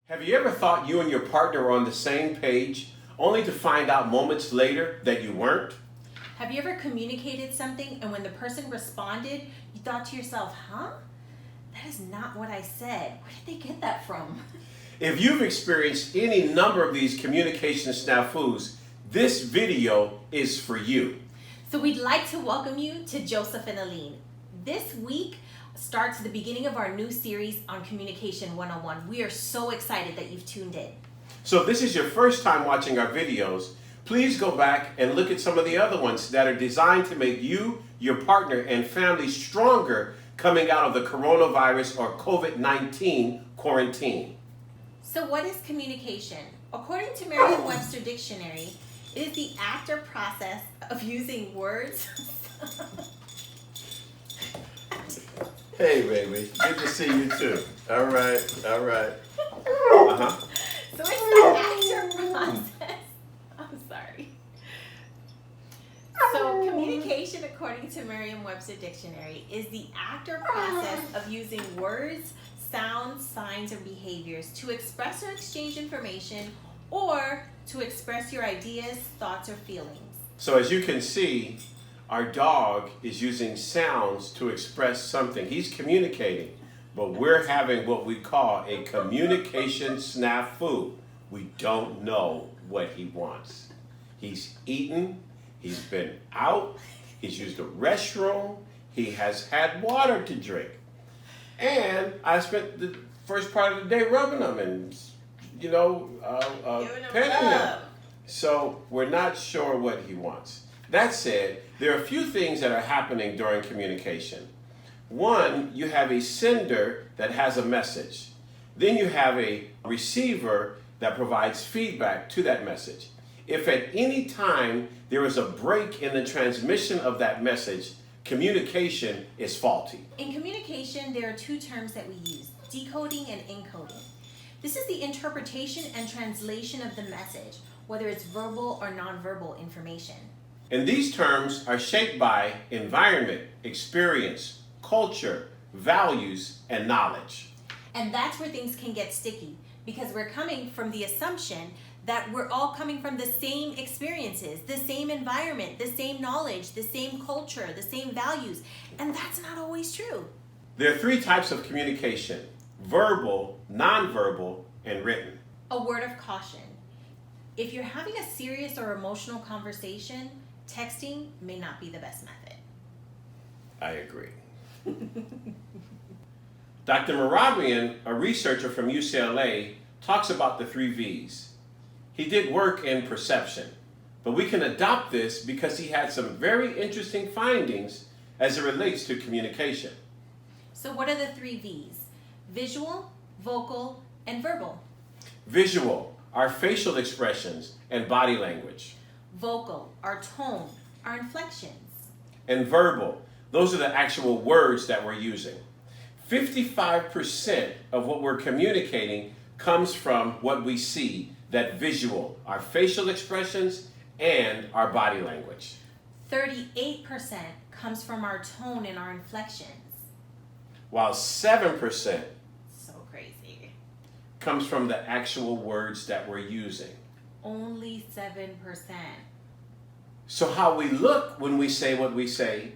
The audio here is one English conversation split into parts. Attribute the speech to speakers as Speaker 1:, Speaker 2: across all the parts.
Speaker 1: Have you ever thought you and your partner were on the same page, only to find out moments later that you weren't?
Speaker 2: Have you ever communicated something and when the person responded, you thought to yourself, huh? That is not what I said. Where did they get that from?
Speaker 1: If you've experienced any number of these communication snafus, this video is for you.
Speaker 2: So we'd like to welcome you to Joseph and Elene. This week starts the beginning of our new series on Communication 101. We are so excited that you've tuned in.
Speaker 1: So if this is your first time watching our videos, please go back and look at some of the other ones that are designed to make you, your partner, and family stronger coming out of the coronavirus or COVID-19 quarantine.
Speaker 2: So what is communication? According to Merriam-Webster Dictionary, it is the act or process of using words.
Speaker 1: Hey, baby. Good to see you too. All right. Uh-huh.
Speaker 2: So it's the act or process. I'm sorry. So communication, according to Merriam-Webster Dictionary, is the act or process of using words, sounds, signs, or behaviors to express or exchange information or to express your ideas, thoughts, or feelings.
Speaker 1: So as you can see, our dog is using sounds to express something. He's communicating, but we're having what we call a communication snafu. We don't know what he wants. He's eaten, he's been out, he's used a restroom, he has had water to drink. And I spent the first part of the day rubbing him and, petting him. So we're not sure what he wants. That said, there are a few things that are happening during communication. One, you have a sender that has a message. Then you have a receiver that provides feedback to that message. If at any time there is a break in the transmission of that message, communication is faulty.
Speaker 2: In communication, there are two terms that we use, decoding and encoding. This is the interpretation and translation of the message, whether it's verbal or nonverbal information.
Speaker 1: And these terms are shaped by environment, experience, culture, values, and knowledge.
Speaker 2: And that's where things can get sticky because we're coming from the assumption that we're all coming from the same experiences, the same environment, the same knowledge, the same culture, the same values. And that's not always true.
Speaker 1: There are three types of communication: verbal, nonverbal, and written.
Speaker 2: A word of caution. If you're having a serious or emotional conversation, texting may not be the best method.
Speaker 1: I agree. Dr. Marabian, a researcher from UCLA, talks about the 3 V's. He did work in perception, but we can adopt this because he had some very interesting findings as it relates to communication.
Speaker 2: So what are the 3 V's? Visual, vocal, and verbal.
Speaker 1: Visual, our facial expressions and body language.
Speaker 2: Vocal, our tone, our inflections.
Speaker 1: And verbal, those are the actual words that we're using. 55% of what we're communicating comes from what we see, that visual, our facial expressions and our body language.
Speaker 2: 38% comes from our tone and our inflections.
Speaker 1: While 7%
Speaker 2: So crazy.
Speaker 1: comes from the actual words that we're using.
Speaker 2: Only 7%.
Speaker 1: So how we look when we say what we say,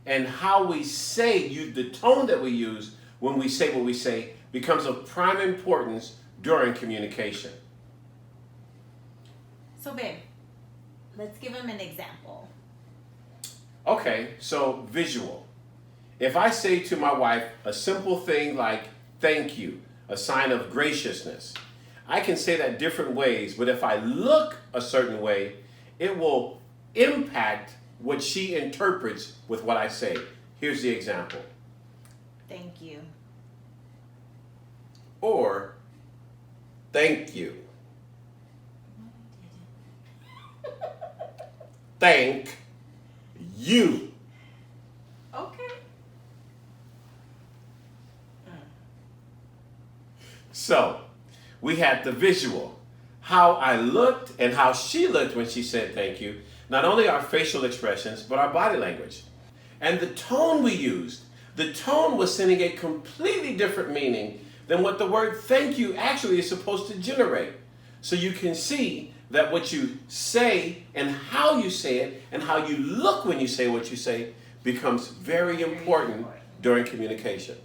Speaker 1: and how we say, the tone that we use when we say what we say, becomes of prime importance during communication.
Speaker 2: So babe, let's give him an example.
Speaker 1: Okay, so visual. If I say to my wife a simple thing like thank you, a sign of graciousness, I can say that different ways, but if I look a certain way, it will impact what she interprets with what I say. Here's the example.
Speaker 2: Thank you.
Speaker 1: Or, thank you. Thank you.
Speaker 2: Okay.
Speaker 1: So, we had the visual, how I looked and how she looked when she said thank you. Not only our facial expressions, but our body language. And the tone we used. The tone was sending a completely different meaning than what the word thank you actually is supposed to generate. So you can see that what you say and how you say it and how you look when you say what you say becomes very important during communication.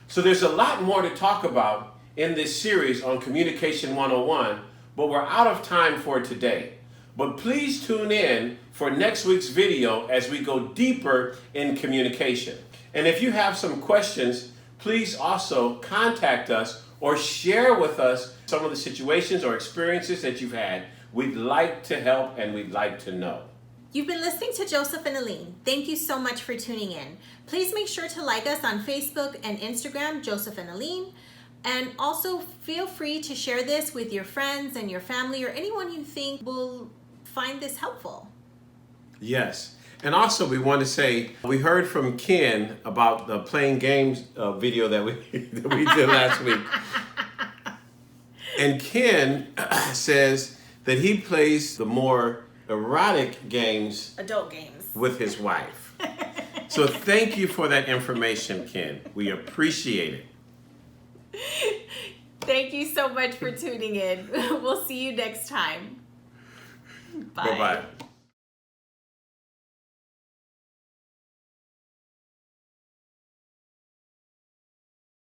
Speaker 1: So there's a lot more to talk about in this series on Communication 101, but we're out of time for today. But please tune in for next week's video as we go deeper in communication. And if you have some questions, please also contact us or share with us some of the situations or experiences that you've had. We'd like to help and we'd like to know.
Speaker 2: You've been listening to Joseph and Elene. Thank you so much for tuning in. Please make sure to like us on Facebook and Instagram, Joseph and Elene. And also feel free to share this with your friends and your family or anyone you think will find this helpful.
Speaker 1: Yes. And also we want to say, we heard from Ken about the playing games video that we did last week. And Ken says that he plays the more erotic games,
Speaker 2: adult games,
Speaker 1: with his wife. So thank you for that information, Ken. We appreciate it.
Speaker 2: Thank you so much for tuning in. We'll see you next time. Bye.
Speaker 1: Bye-bye.